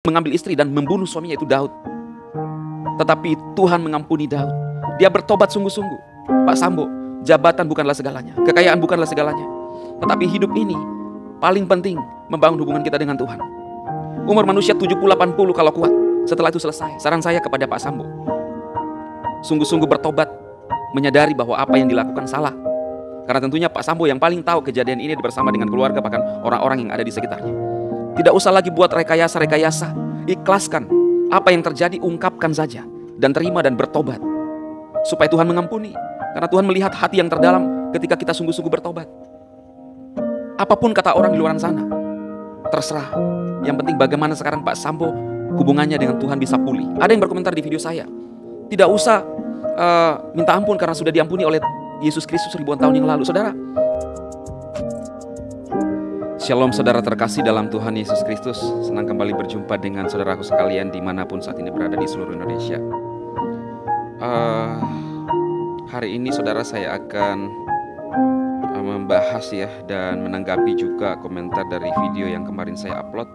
mengambil istri dan membunuh suaminya, itu Daud. Tetapi Tuhan mengampuni Daud. Dia bertobat sungguh-sungguh. Pak Sambo, jabatan bukanlah segalanya, kekayaan bukanlah segalanya, tetapi hidup ini paling penting, membangun hubungan kita dengan Tuhan. Umur manusia 70-80 kalau kuat. Setelah itu selesai. Saran saya kepada Pak Sambo, sungguh-sungguh bertobat, menyadari bahwa apa yang dilakukan salah. Karena tentunya Pak Sambo yang paling tahu kejadian ini bersama dengan keluarga, bahkan orang-orang yang ada di sekitarnya. Tidak usah lagi buat rekayasa-rekayasa. Ikhlaskan apa yang terjadi, ungkapkan saja dan terima dan bertobat supaya Tuhan mengampuni. Karena Tuhan melihat hati yang terdalam ketika kita sungguh-sungguh bertobat. Apapun kata orang di luar sana, terserah. Yang penting bagaimana sekarang Pak Sambo hubungannya dengan Tuhan bisa pulih. Ada yang berkomentar di video saya, tidak usah minta ampun karena sudah diampuni oleh Yesus Kristus ribuan tahun yang lalu. Saudara, Shalom saudara terkasih dalam Tuhan Yesus Kristus. Senang kembali berjumpa dengan saudaraku sekalian dimanapun saat ini berada di seluruh Indonesia. Hari ini saudara saya akan membahas ya dan menanggapi juga komentar dari video yang kemarin saya upload,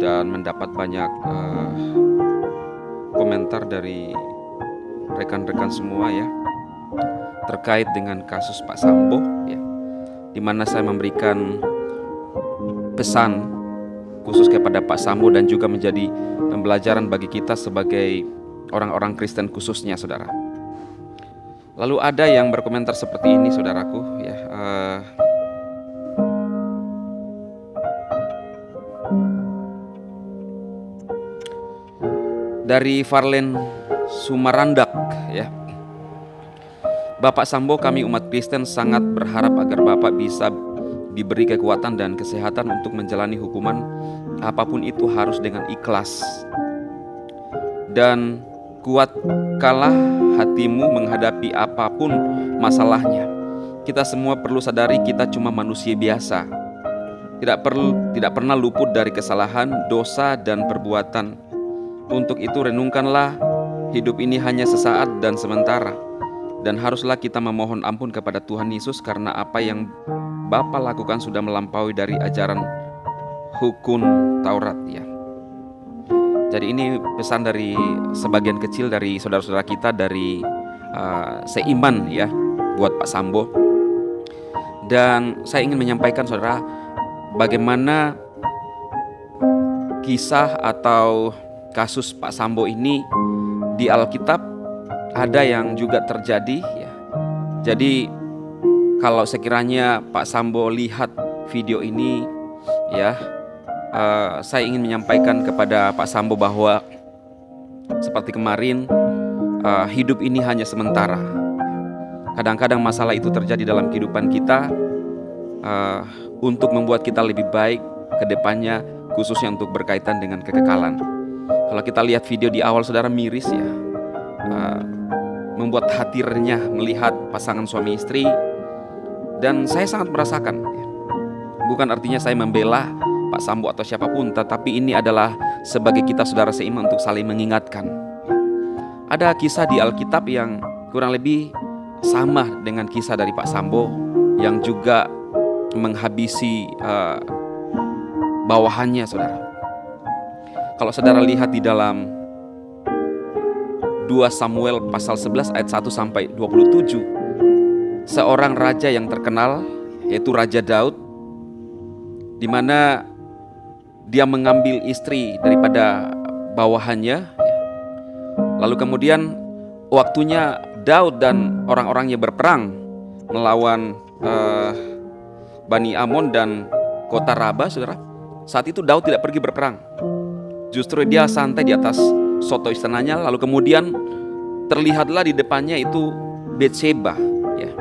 dan mendapat banyak komentar dari rekan-rekan semua ya terkait dengan kasus Pak Sambo ya, dimana saya memberikan pesan khusus kepada Pak Sambo dan juga menjadi pembelajaran bagi kita sebagai orang-orang Kristen khususnya saudara. Lalu ada yang berkomentar seperti ini saudaraku ya, dari Farlen Sumarandak ya. Bapak Sambo, kami umat Kristen sangat berharap agar Bapak bisa diberi kekuatan dan kesehatan untuk menjalani hukuman apapun itu harus dengan ikhlas, dan kuatkanlah hatimu menghadapi apapun masalahnya. Kita semua perlu sadari kita cuma manusia biasa, tidak pernah luput dari kesalahan, dosa, dan perbuatan. Untuk itu renungkanlah, hidup ini hanya sesaat dan sementara, dan haruslah kita memohon ampun kepada Tuhan Yesus karena apa yang Bapa lakukan sudah melampaui dari ajaran hukum Taurat ya. Jadi ini pesan dari sebagian kecil dari saudara-saudara kita dari seiman ya buat Pak Sambo. Dan saya ingin menyampaikan saudara, bagaimana kisah atau kasus Pak Sambo ini di Alkitab ada yang juga terjadi ya. Jadi kalau sekiranya Pak Sambo lihat video ini ya, saya ingin menyampaikan kepada Pak Sambo bahwa seperti kemarin, hidup ini hanya sementara. Kadang-kadang masalah itu terjadi dalam kehidupan kita untuk membuat kita lebih baik ke depannya, khususnya untuk berkaitan dengan kekekalan. Kalau kita lihat video di awal saudara, miris ya, membuat hati renyah melihat pasangan suami istri. Dan saya sangat merasakan ya. Bukan artinya saya membela Pak Sambo atau siapapun, tetapi ini adalah sebagai kita saudara seiman untuk saling mengingatkan. Ada kisah di Alkitab yang kurang lebih sama dengan kisah dari Pak Sambo yang juga menghabisi bawahannya saudara. Kalau saudara lihat di dalam 2 Samuel pasal 11 ayat 1 sampai 27, seorang raja yang terkenal yaitu Raja Daud, di mana dia mengambil istri daripada bawahannya. Lalu kemudian waktunya Daud dan orang-orangnya berperang melawan Bani Amon dan kota Raba saudara. Saat itu Daud tidak pergi berperang, justru dia santai di atas soto istananya. Lalu kemudian terlihatlah di depannya itu Betseba ya,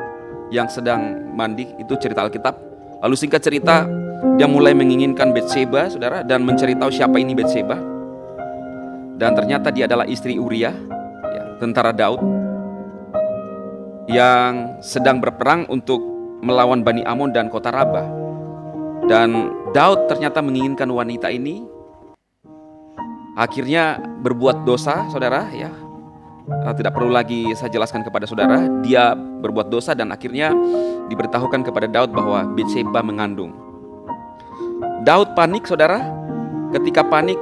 yang sedang mandi. Itu cerita Alkitab. Lalu singkat cerita, dia mulai menginginkan Betseba saudara, dan menceritakan siapa ini Betseba. Dan ternyata dia adalah istri Uria ya, tentara Daud yang sedang berperang untuk melawan Bani Amon dan kota Raba. Dan Daud ternyata menginginkan wanita ini, akhirnya berbuat dosa saudara ya. Tidak perlu lagi saya jelaskan kepada saudara, dia berbuat dosa dan akhirnya diberitahukan kepada Daud bahwa Betseba mengandung. Daud panik saudara. Ketika panik,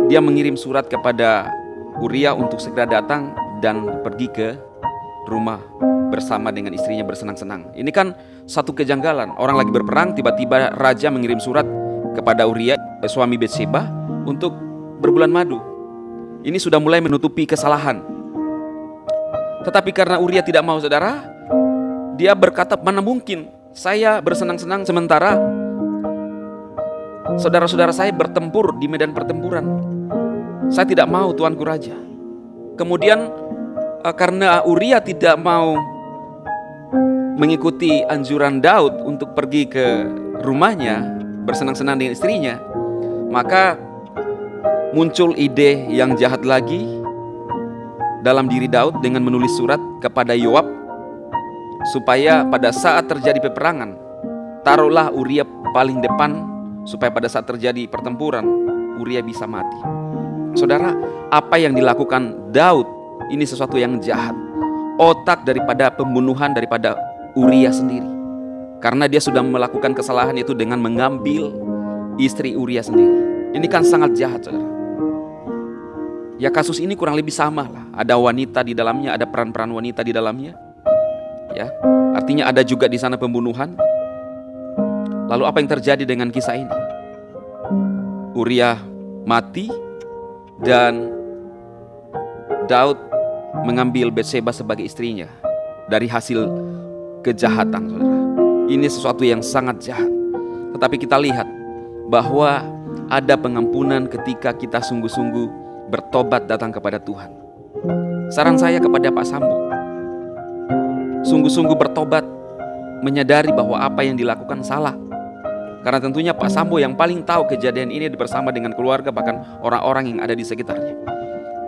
dia mengirim surat kepada Uria untuk segera datang dan pergi ke rumah bersama dengan istrinya bersenang-senang. Ini kan satu kejanggalan. Orang lagi berperang, tiba-tiba raja mengirim surat kepada Uria, suami Betseba, untuk berbulan madu. Ini sudah mulai menutupi kesalahan. Tetapi karena Uria tidak mau, saudara, dia berkata, mana mungkin saya bersenang-senang sementara saudara-saudara saya bertempur di medan pertempuran. Saya tidak mau, tuanku raja. Kemudian karena Uria tidak mau mengikuti anjuran Daud untuk pergi ke rumahnya bersenang-senang dengan istrinya, maka muncul ide yang jahat lagi dalam diri Daud dengan menulis surat kepada Yoab, supaya pada saat terjadi peperangan, taruhlah Uria paling depan, supaya pada saat terjadi pertempuran Uria bisa mati. Saudara, apa yang dilakukan Daud ini sesuatu yang jahat. Otak daripada pembunuhan daripada Uria sendiri, karena dia sudah melakukan kesalahan itu dengan mengambil istri Uria sendiri. Ini kan sangat jahat, saudara. Ya, kasus ini kurang lebih sama lah. Ada wanita di dalamnya, ada peran-peran wanita di dalamnya. Ya, artinya ada juga di sana pembunuhan. Lalu apa yang terjadi dengan kisah ini? Uria mati dan Daud mengambil Betseba sebagai istrinya dari hasil kejahatan, saudara. Ini sesuatu yang sangat jahat. Tetapi kita lihat bahwa ada pengampunan ketika kita sungguh-sungguh bertobat datang kepada Tuhan. Saran saya kepada Pak Sambo, sungguh-sungguh bertobat, menyadari bahwa apa yang dilakukan salah. Karena tentunya Pak Sambo yang paling tahu kejadian ini bersama dengan keluarga, bahkan orang-orang yang ada di sekitarnya.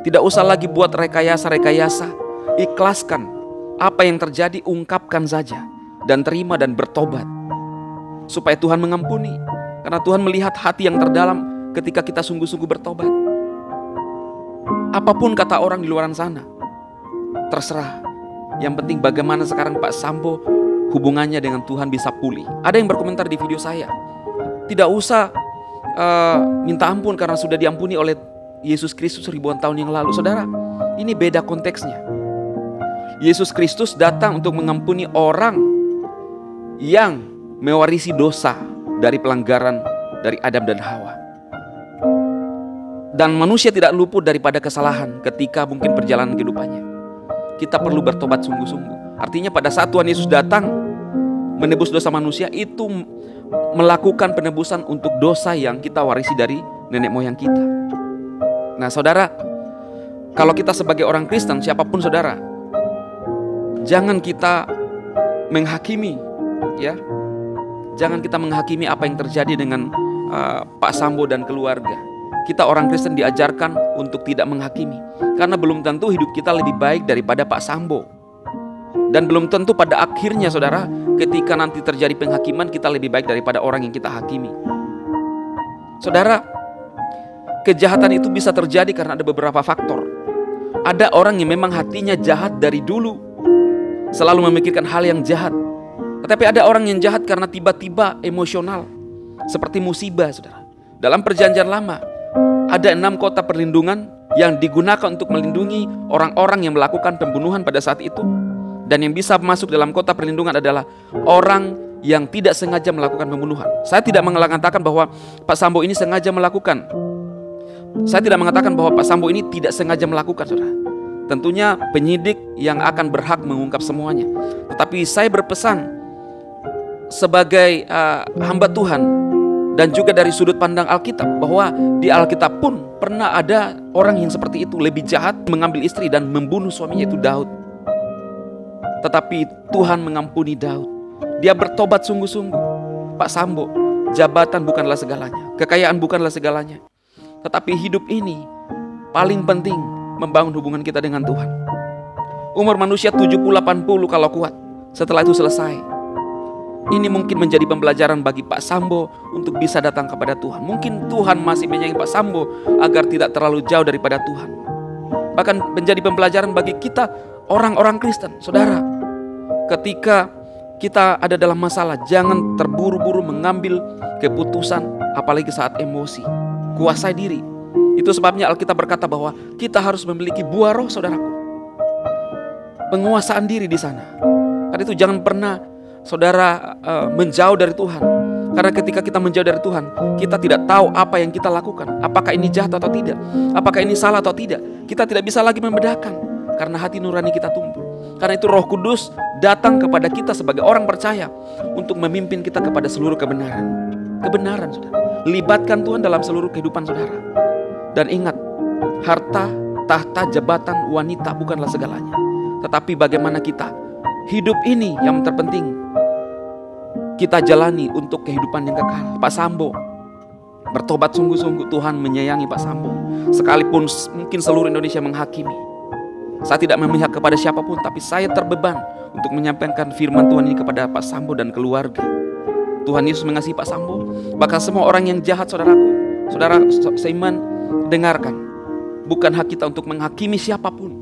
Tidak usah lagi buat rekayasa-rekayasa. Ikhlaskan apa yang terjadi, ungkapkan saja dan terima dan bertobat, supaya Tuhan mengampuni. Karena Tuhan melihat hati yang terdalam ketika kita sungguh-sungguh bertobat. Apapun kata orang di luar sana, terserah. Yang penting bagaimana sekarang Pak Sambo hubungannya dengan Tuhan bisa pulih. Ada yang berkomentar di video saya, tidak usah minta ampun karena sudah diampuni oleh Yesus Kristus ribuan tahun yang lalu. Saudara, ini beda konteksnya. Yesus Kristus datang untuk mengampuni orang yang mewarisi dosa dari pelanggaran dari Adam dan Hawa. Dan manusia tidak luput daripada kesalahan ketika mungkin perjalanan kehidupannya. Kita perlu bertobat sungguh-sungguh. Artinya pada saat Tuhan Yesus datang menebus dosa manusia, itu melakukan penebusan untuk dosa yang kita warisi dari nenek moyang kita. Nah, saudara, kalau kita sebagai orang Kristen, siapapun saudara, jangan kita menghakimi, ya. Jangan kita menghakimi apa yang terjadi dengan Pak Sambo dan keluarga. Kita orang Kristen diajarkan untuk tidak menghakimi, karena belum tentu hidup kita lebih baik daripada Pak Sambo. Dan belum tentu pada akhirnya, saudara, ketika nanti terjadi penghakiman, kita lebih baik daripada orang yang kita hakimi. Saudara, kejahatan itu bisa terjadi karena ada beberapa faktor. Ada orang yang memang hatinya jahat dari dulu, selalu memikirkan hal yang jahat. Tetapi ada orang yang jahat karena tiba-tiba emosional, seperti musibah, saudara. Dalam perjanjian lama, ada 6 kota perlindungan yang digunakan untuk melindungi orang-orang yang melakukan pembunuhan pada saat itu. Dan yang bisa masuk dalam kota perlindungan adalah orang yang tidak sengaja melakukan pembunuhan. Saya tidak mengatakan bahwa Pak Sambo ini sengaja melakukan. Saya tidak mengatakan bahwa Pak Sambo ini tidak sengaja melakukan, saudara. Tentunya penyidik yang akan berhak mengungkap semuanya. Tetapi saya berpesan sebagai hamba Tuhan, dan juga dari sudut pandang Alkitab, bahwa di Alkitab pun pernah ada orang yang seperti itu, lebih jahat, mengambil istri dan membunuh suaminya, itu Daud. Tetapi Tuhan mengampuni Daud. Dia bertobat sungguh-sungguh. Pak Sambo, jabatan bukanlah segalanya, kekayaan bukanlah segalanya, tetapi hidup ini paling penting, membangun hubungan kita dengan Tuhan. Umur manusia 70-80 kalau kuat. Setelah itu selesai. Ini mungkin menjadi pembelajaran bagi Pak Sambo untuk bisa datang kepada Tuhan. Mungkin Tuhan masih menyayangi Pak Sambo agar tidak terlalu jauh daripada Tuhan. Bahkan menjadi pembelajaran bagi kita orang-orang Kristen. Saudara, ketika kita ada dalam masalah, jangan terburu-buru mengambil keputusan, apalagi saat emosi. Kuasai diri. Itu sebabnya Alkitab berkata bahwa kita harus memiliki buah roh, saudaraku. Penguasaan diri di sana. Karena itu jangan pernah saudara menjauh dari Tuhan. Karena ketika kita menjauh dari Tuhan, kita tidak tahu apa yang kita lakukan. Apakah ini jahat atau tidak? Apakah ini salah atau tidak? Kita tidak bisa lagi membedakan. Karena hati nurani kita tumbuh. Karena itu Roh Kudus datang kepada kita sebagai orang percaya untuk memimpin kita kepada seluruh kebenaran. Kebenaran, saudara. Libatkan Tuhan dalam seluruh kehidupan saudara. Dan ingat, harta, tahta, jabatan, wanita bukanlah segalanya. Tetapi bagaimana kita hidup ini yang terpenting kita jalani untuk kehidupan yang kekal. Pak Sambo bertobat sungguh-sungguh. Tuhan menyayangi Pak Sambo. Sekalipun mungkin seluruh Indonesia menghakimi. Saya tidak memihak kepada siapapun, tapi saya terbeban untuk menyampaikan firman Tuhan ini kepada Pak Sambo dan keluarga. Tuhan Yesus mengasihi Pak Sambo. Bahkan semua orang yang jahat, saudaraku, saudara seiman, dengarkan. Bukan hak kita untuk menghakimi siapapun,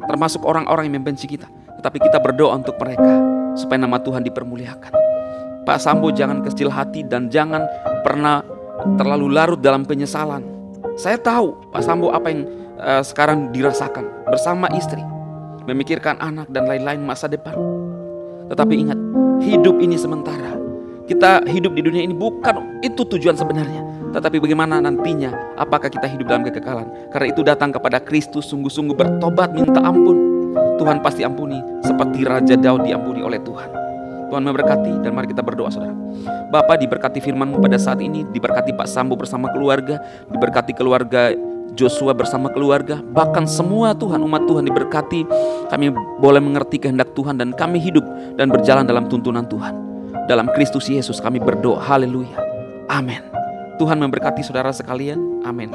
termasuk orang-orang yang membenci kita. Tetapi kita berdoa untuk mereka, supaya nama Tuhan dipermuliakan. Pak Sambo jangan kecil hati dan jangan pernah terlalu larut dalam penyesalan. Saya tahu Pak Sambo apa yang sekarang dirasakan bersama istri, memikirkan anak dan lain-lain masa depan. Tetapi ingat, hidup ini sementara. Kita hidup di dunia ini bukan itu tujuan sebenarnya, tetapi bagaimana nantinya, apakah kita hidup dalam kekekalan. Karena itu datang kepada Kristus, sungguh-sungguh bertobat, minta ampun. Tuhan pasti ampuni, seperti Raja Daud diampuni oleh Tuhan. Tuhan memberkati, dan mari kita berdoa, saudara. Bapa, diberkati firman-Mu pada saat ini, diberkati Pak Sambo bersama keluarga, diberkati keluarga Joshua bersama keluarga, bahkan semua Tuhan, umat Tuhan diberkati. Kami boleh mengerti kehendak Tuhan dan kami hidup dan berjalan dalam tuntunan Tuhan. Dalam Kristus Yesus kami berdoa, haleluya, amin. Tuhan memberkati saudara sekalian, amin.